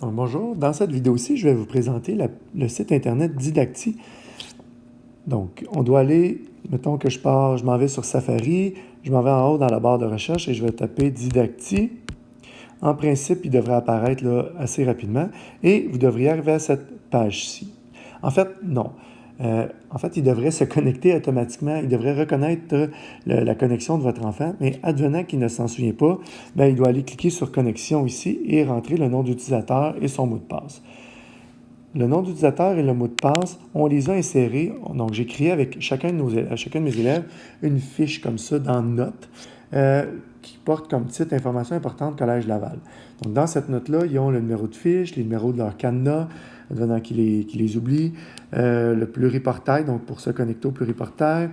Donc, bonjour, dans cette vidéo-ci, je vais vous présenter le site internet Didacti. Donc, on doit aller, mettons que je m'en vais sur Safari, je m'en vais en haut dans la barre de recherche et je vais taper Didacti. En principe, il devrait apparaître là, assez rapidement et vous devriez arriver à cette page-ci. En fait, non. En fait, il devrait se connecter automatiquement. Il devrait reconnaître la connexion de votre enfant, mais advenant qu'il ne s'en souvient pas, bien, il doit aller cliquer sur Connexion ici et rentrer le nom d'utilisateur et son mot de passe. Le nom d'utilisateur et le mot de passe, on les a insérés. Donc, j'ai créé avec chacun de mes élèves une fiche comme ça dans Notes qui porte comme titre Information importante Collège Laval. Donc, dans cette note-là, ils ont le numéro de fiche, les numéros de leur cadenas, advenant qu'ils les oublient, le pluriportail, donc pour se connecter au pluriportail,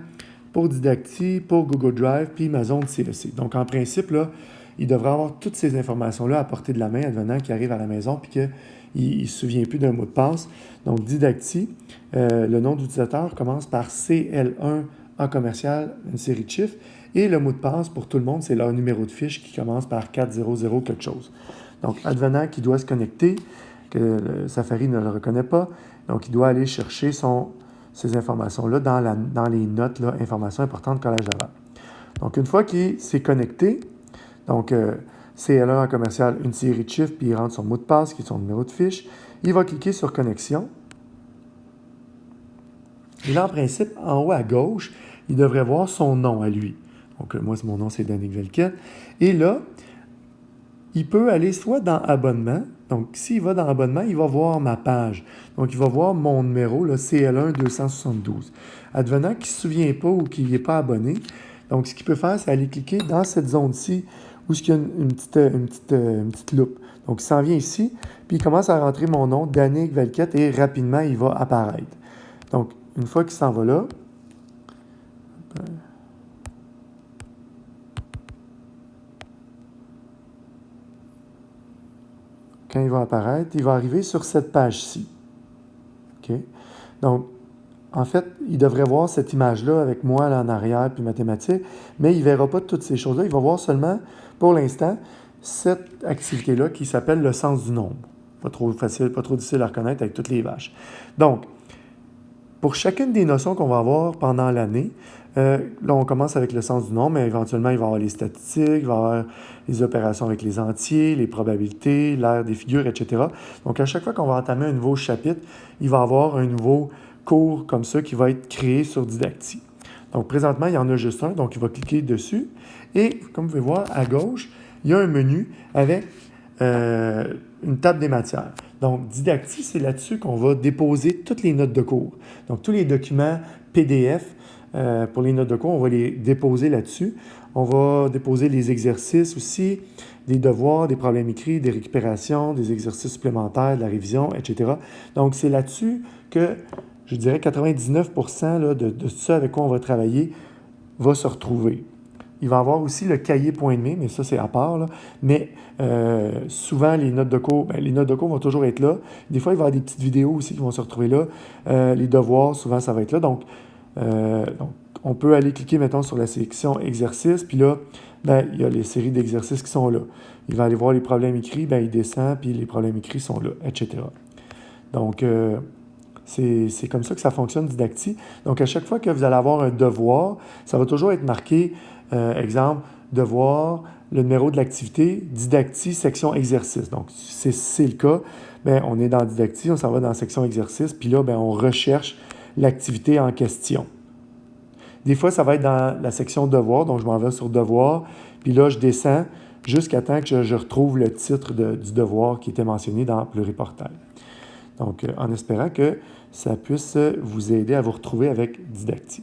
pour Didacti, pour Google Drive, puis ma zone CEC. Donc, en principe, là, il devrait avoir toutes ces informations-là à portée de la main, advenant qu'il arrive à la maison puis qu'il ne se souvient plus d'un mot de passe. Donc, Didacti, le nom d'utilisateur commence par CL1 A commercial, une série de chiffres, et le mot de passe pour tout le monde, c'est leur numéro de fiche qui commence par 400 quelque chose. Donc, advenant qu'il doit se connecter, que le Safari ne le reconnaît pas, donc il doit aller chercher ces informations-là dans les notes, là, informations importantes Collège Laval. Donc, une fois qu'il s'est connecté, donc CL1 en commercial, une série de chiffres, puis il rentre son mot de passe, qui est son numéro de fiche. Il va cliquer sur Connexion. Et là, en principe, en haut à gauche, il devrait voir son nom à lui. Donc, moi, mon nom, c'est Danick Velquette. Et là, il peut aller soit dans Abonnement. Donc, s'il va dans Abonnement, il va voir ma page. Donc, il va voir mon numéro, là, CL1 272. Advenant qu'il ne se souvient pas ou qu'il n'est pas abonné, donc, ce qu'il peut faire, c'est aller cliquer dans cette zone-ci où il y a une petite loupe. Donc, il s'en vient ici, puis il commence à rentrer mon nom, Danick Velquette, et rapidement, il va apparaître. Donc, une fois qu'il s'en va là, quand il va apparaître, il va arriver sur cette page-ci. OK? Donc, en fait, il devrait voir cette image-là avec moi là, en arrière, puis mathématiques, mais il ne verra pas toutes ces choses-là. Il va voir seulement, pour l'instant, cette activité-là qui s'appelle le sens du nombre. Pas trop facile, pas trop difficile à reconnaître avec toutes les vaches. Donc, pour chacune des notions qu'on va avoir pendant l'année, là, on commence avec le sens du nombre, mais éventuellement, il va y avoir les statistiques, il va y avoir les opérations avec les entiers, les probabilités, l'aire des figures, etc. Donc, à chaque fois qu'on va entamer un nouveau chapitre, il va y avoir un nouveau cours comme ça qui va être créé sur Didacti. Donc, présentement, il y en a juste un, donc il va cliquer dessus. Et, comme vous pouvez voir, à gauche, il y a un menu avec une table des matières. Donc, Didacti, c'est là-dessus qu'on va déposer toutes les notes de cours. Donc, tous les documents PDF pour les notes de cours, on va les déposer là-dessus. On va déposer les exercices aussi, des devoirs, des problèmes écrits, des récupérations, des exercices supplémentaires, de la révision, etc. Donc, c'est là-dessus que, je dirais, 99% là, de ça avec quoi on va travailler va se retrouver. Il va y avoir aussi le cahier point de main, mais ça, c'est à part. Là. Mais souvent, les notes de cours, les notes de cours vont toujours être là. Des fois, il va y avoir des petites vidéos aussi qui vont se retrouver là. Les devoirs, souvent, ça va être là. Donc, on peut aller cliquer, mettons, sur la sélection exercices, puis là, il y a les séries d'exercices qui sont là. Il va aller voir les problèmes écrits, il descend, puis les problèmes écrits sont là, etc. Donc, c'est comme ça que ça fonctionne, Didacti. Donc, à chaque fois que vous allez avoir un devoir, ça va toujours être marqué, exemple, devoir, le numéro de l'activité, Didacti, section exercice. Donc, si c'est le cas, on est dans Didacti, on s'en va dans la section exercice, puis là, on recherche l'activité en question. Des fois, ça va être dans la section devoir, donc je m'en vais sur devoir, puis là, je descends jusqu'à temps que je retrouve le titre du devoir qui était mentionné dans Pluriportail. Donc, en espérant que ça puisse vous aider à vous retrouver avec Didacti.